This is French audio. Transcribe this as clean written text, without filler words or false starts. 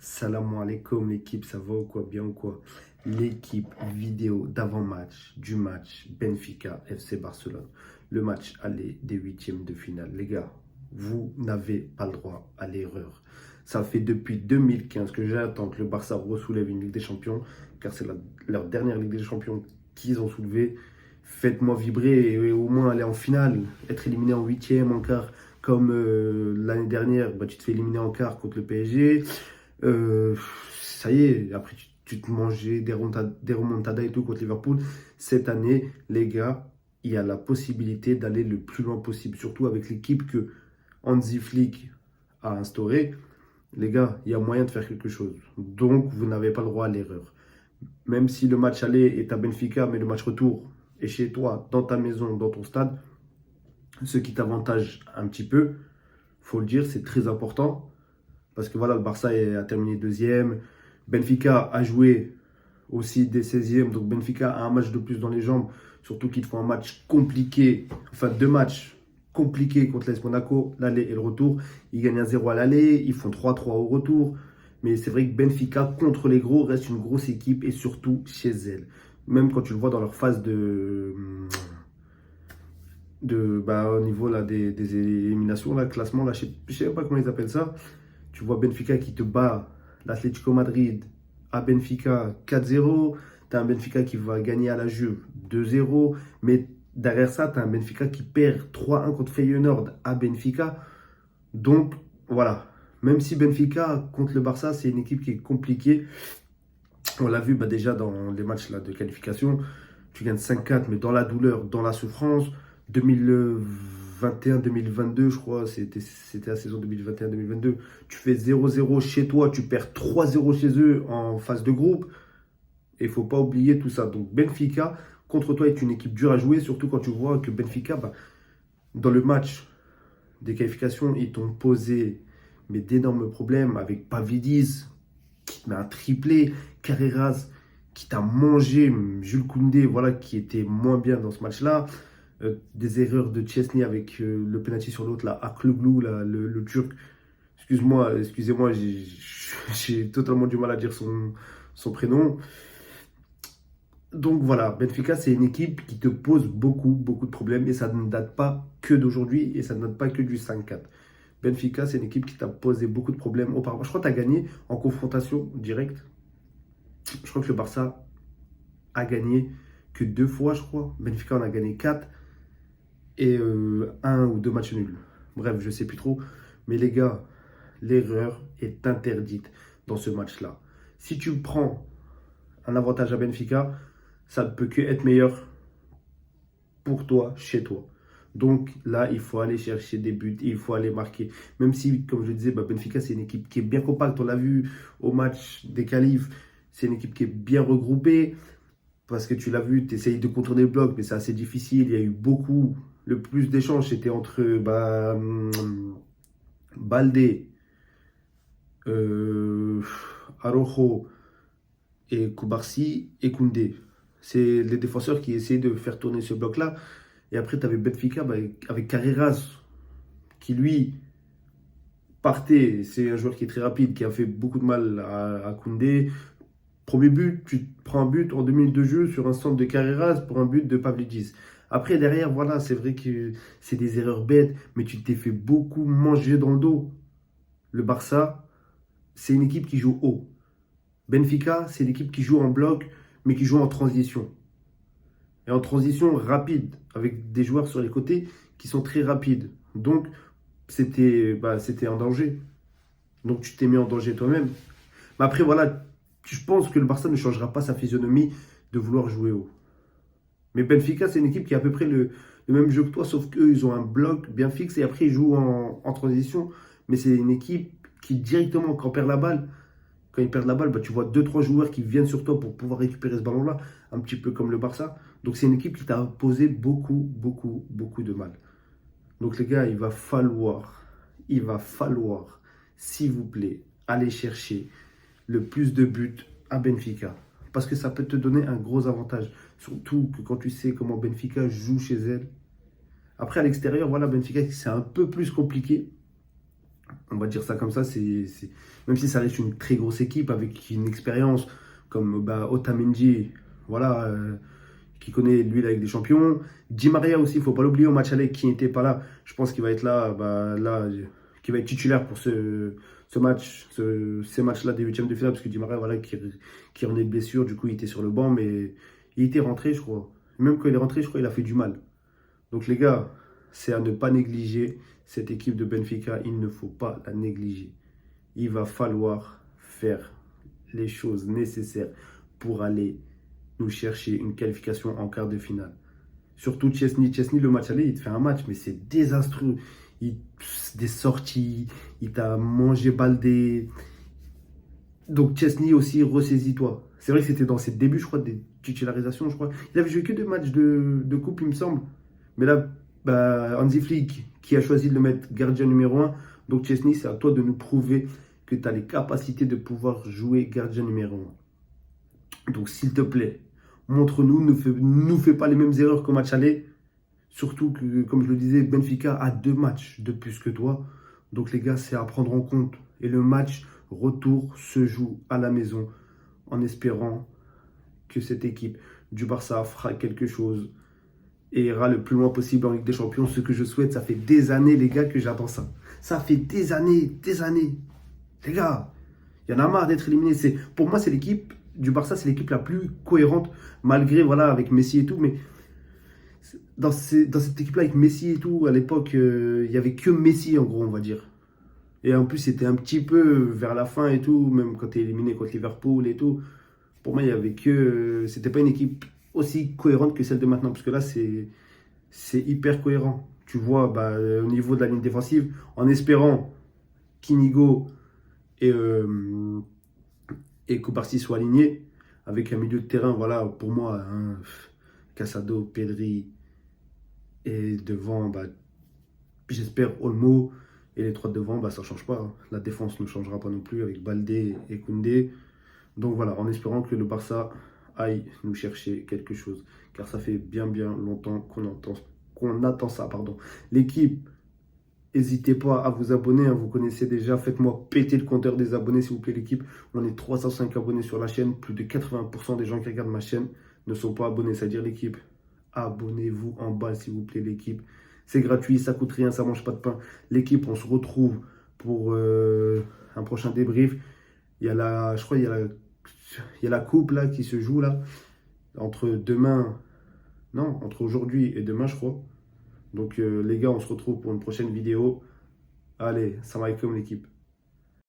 Salam alaikum l'équipe, ça va ou quoi, bien ou quoi? L'équipe vidéo d'avant-match du match Benfica FC Barcelone. Le match aller des huitièmes de finale. Les gars, vous n'avez pas le droit à l'erreur. Ça fait depuis 2015 que j'attends que le Barça ressoulève une Ligue des Champions, car c'est leur dernière Ligue des Champions qu'ils ont soulevée. Faites-moi vibrer et au moins aller en finale, être éliminé en huitième, en quart, comme l'année dernière, tu te fais éliminer en quart contre le PSG. Euh, Ça y est, après tu te mangeais des remontadas et tout contre Liverpool. Cette année, les gars, il y a la possibilité d'aller le plus loin possible, surtout avec l'équipe que Hansi Flick a instaurée. Les gars, il y a moyen de faire quelque chose. Donc, vous n'avez pas le droit à l'erreur. Même si le match aller est à Benfica, mais le match retour est chez toi, dans ta maison, dans ton stade, ce qui t'avantage un petit peu, faut le dire, c'est très important. Parce que voilà, le Barça a terminé deuxième. Benfica a joué aussi des 16e. Donc Benfica a un match de plus dans les jambes. Surtout qu'ils font un match compliqué. Enfin, deux matchs compliqués contre l'AS Monaco, l'aller et le retour. Ils gagnent 1-0 à l'aller. Ils font 3-3 au retour. Mais c'est vrai que Benfica, contre les gros, reste une grosse équipe. Et surtout chez elle. Même quand tu le vois dans leur phase au niveau là, des éliminations, là, classement, là, je ne sais pas comment ils appellent ça. Tu vois Benfica qui te bat l'Atlético Madrid à Benfica 4-0. Tu as un Benfica qui va gagner à la Juve 2-0. Mais derrière ça, tu as un Benfica qui perd 3-1 contre Feyenoord à Benfica. Donc voilà, même si Benfica contre le Barça, c'est une équipe qui est compliquée. On l'a vu déjà dans les matchs là, de qualification. Tu gagnes 5-4, mais dans la douleur, dans la souffrance. 2021-2022, je crois, c'était la saison 2021-2022. Tu fais 0-0 chez toi, tu perds 3-0 chez eux en phase de groupe. Et il ne faut pas oublier tout ça. Donc Benfica, contre toi, est une équipe dure à jouer, surtout quand tu vois que Benfica, dans le match des qualifications, ils t'ont posé d'énormes problèmes avec Pavlidis, qui te met un triplé, Carreras, qui t'a mangé, Jules Koundé, voilà, qui était moins bien dans ce match-là. Des erreurs de Chesney avec le penalty sur l'autre, là, Akloglou, là, le Turc. Excusez-moi, j'ai totalement du mal à dire son prénom. Donc voilà, Benfica, c'est une équipe qui te pose beaucoup de problèmes et ça ne date pas que d'aujourd'hui et ça ne date pas que du 5-4. Benfica, c'est une équipe qui t'a posé beaucoup de problèmes auparavant. Je crois que tu as gagné en confrontation directe. Je crois que le Barça a gagné que 2 fois, je crois. Benfica en a gagné 4 et un ou deux matchs nuls. Bref, je ne sais plus trop. Mais les gars, l'erreur est interdite dans ce match-là. Si tu prends un avantage à Benfica, ça ne peut que être meilleur pour toi, chez toi. Donc là, il faut aller chercher des buts, il faut aller marquer. Même si, comme je le disais, Benfica, c'est une équipe qui est bien compacte. On l'a vu au match des qualifs. C'est une équipe qui est bien regroupée. Parce que tu l'as vu, tu essayes de contourner le bloc, mais c'est assez difficile. Il y a eu beaucoup. Le plus d'échanges, c'était entre Baldé, euh, Araujo et Koubarsi et Koundé. C'est les défenseurs qui essayaient de faire tourner ce bloc-là. Et après, tu avais Benfica avec Carreras, qui lui partait. C'est un joueur qui est très rapide, qui a fait beaucoup de mal à Koundé. Premier but, tu te prends un but en 2 minutes de jeu sur un centre de Carreras pour un but de Pavlidis. Après, derrière, voilà, c'est vrai que c'est des erreurs bêtes, mais tu t'es fait beaucoup manger dans le dos. Le Barça, c'est une équipe qui joue haut. Benfica, c'est l'équipe qui joue en bloc, mais qui joue en transition. Et en transition rapide, avec des joueurs sur les côtés qui sont très rapides. Donc, c'était un danger. Donc, tu t'es mis en danger toi-même. Mais après, voilà, je pense que le Barça ne changera pas sa physionomie de vouloir jouer haut. Mais Benfica, c'est une équipe qui a à peu près le même jeu que toi, sauf qu'eux, ils ont un bloc bien fixe et après, ils jouent en transition. Mais c'est une équipe qui, directement, quand ils perdent la balle, tu vois deux trois joueurs qui viennent sur toi pour pouvoir récupérer ce ballon-là, un petit peu comme le Barça. Donc, c'est une équipe qui t'a posé beaucoup de mal. Donc, les gars, il va falloir, s'il vous plaît, aller chercher le plus de buts à Benfica. Parce que ça peut te donner un gros avantage. Surtout que quand tu sais comment Benfica joue chez elle. Après, à l'extérieur, voilà, Benfica, c'est un peu plus compliqué. On va dire ça comme ça. Même si ça reste une très grosse équipe avec une expérience comme Otamendi, voilà, qui connaît lui avec des champions. Di Maria aussi, il ne faut pas l'oublier au match aller, qui n'était pas là. Je pense qu'il va être là, qui va être titulaire pour ces matchs-là des huitièmes de finale, parce que Di Maria, voilà, qui revenait de blessure, du coup, il était sur le banc, mais il était rentré, je crois. Même quand il est rentré, je crois qu'il a fait du mal. Donc les gars, c'est à ne pas négliger cette équipe de Benfica, il ne faut pas la négliger. Il va falloir faire les choses nécessaires pour aller nous chercher une qualification en quart de finale. Surtout Chesney. Chesney, le match aller, il te fait un match, mais c'est désastreux. Des sorties, il t'a mangé Baldé. Donc Chesney aussi, ressaisis-toi. C'est vrai que c'était dans ses débuts, je crois, des titularisations, je crois. Il avait joué que 2 matchs de coupe, il me semble. Mais là, Hansi Flick, qui a choisi de le mettre gardien numéro 1. Donc Chesney, c'est à toi de nous prouver que tu as les capacités de pouvoir jouer gardien numéro 1. Donc s'il te plaît, montre-nous, ne fais pas les mêmes erreurs qu'au match aller. Surtout que, comme je le disais, Benfica a 2 matchs de plus que toi. Donc les gars, c'est à prendre en compte. Et le match retour se joue à la maison en espérant que cette équipe du Barça fera quelque chose et ira le plus loin possible en Ligue des Champions. Ce que je souhaite, ça fait des années, les gars, que j'attends ça. Ça fait des années, des années. Les gars, il y en a marre d'être éliminé. Pour moi, c'est l'équipe du Barça, c'est l'équipe la plus cohérente, malgré, voilà, avec Messi et tout. Mais dans cette équipe-là, avec Messi et tout, à l'époque, il n'y avait que Messi, en gros, on va dire. Et en plus, c'était un petit peu vers la fin et tout, même quand tu es éliminé contre Liverpool et tout. Pour moi, il y avait que. C'était pas une équipe aussi cohérente que celle de maintenant, parce que là, c'est hyper cohérent. Tu vois, au niveau de la ligne défensive, en espérant qu'Inigo et Cubarsí soient alignés, avec un milieu de terrain, voilà, pour moi, hein, Casado, Pedri, et devant, j'espère, Olmo. Et les 3 devant, ça ne change pas, hein. La défense ne changera pas non plus avec Baldé et Koundé. Donc voilà, en espérant que le Barça aille nous chercher quelque chose. Car ça fait bien longtemps qu'on attend ça. Pardon. L'équipe, n'hésitez pas à vous abonner, hein, vous connaissez déjà. Faites-moi péter le compteur des abonnés, s'il vous plaît, l'équipe. On est 305 abonnés sur la chaîne. Plus de 80% des gens qui regardent ma chaîne ne sont pas abonnés. C'est-à-dire l'équipe. Abonnez-vous en bas, s'il vous plaît, l'équipe. C'est gratuit, ça coûte rien, ça mange pas de pain. L'équipe, on se retrouve pour un prochain débrief. Je crois, il y a la coupe là qui se joue là entre aujourd'hui et demain, je crois. Donc les gars, on se retrouve pour une prochaine vidéo. Allez, salam alaikum l'équipe.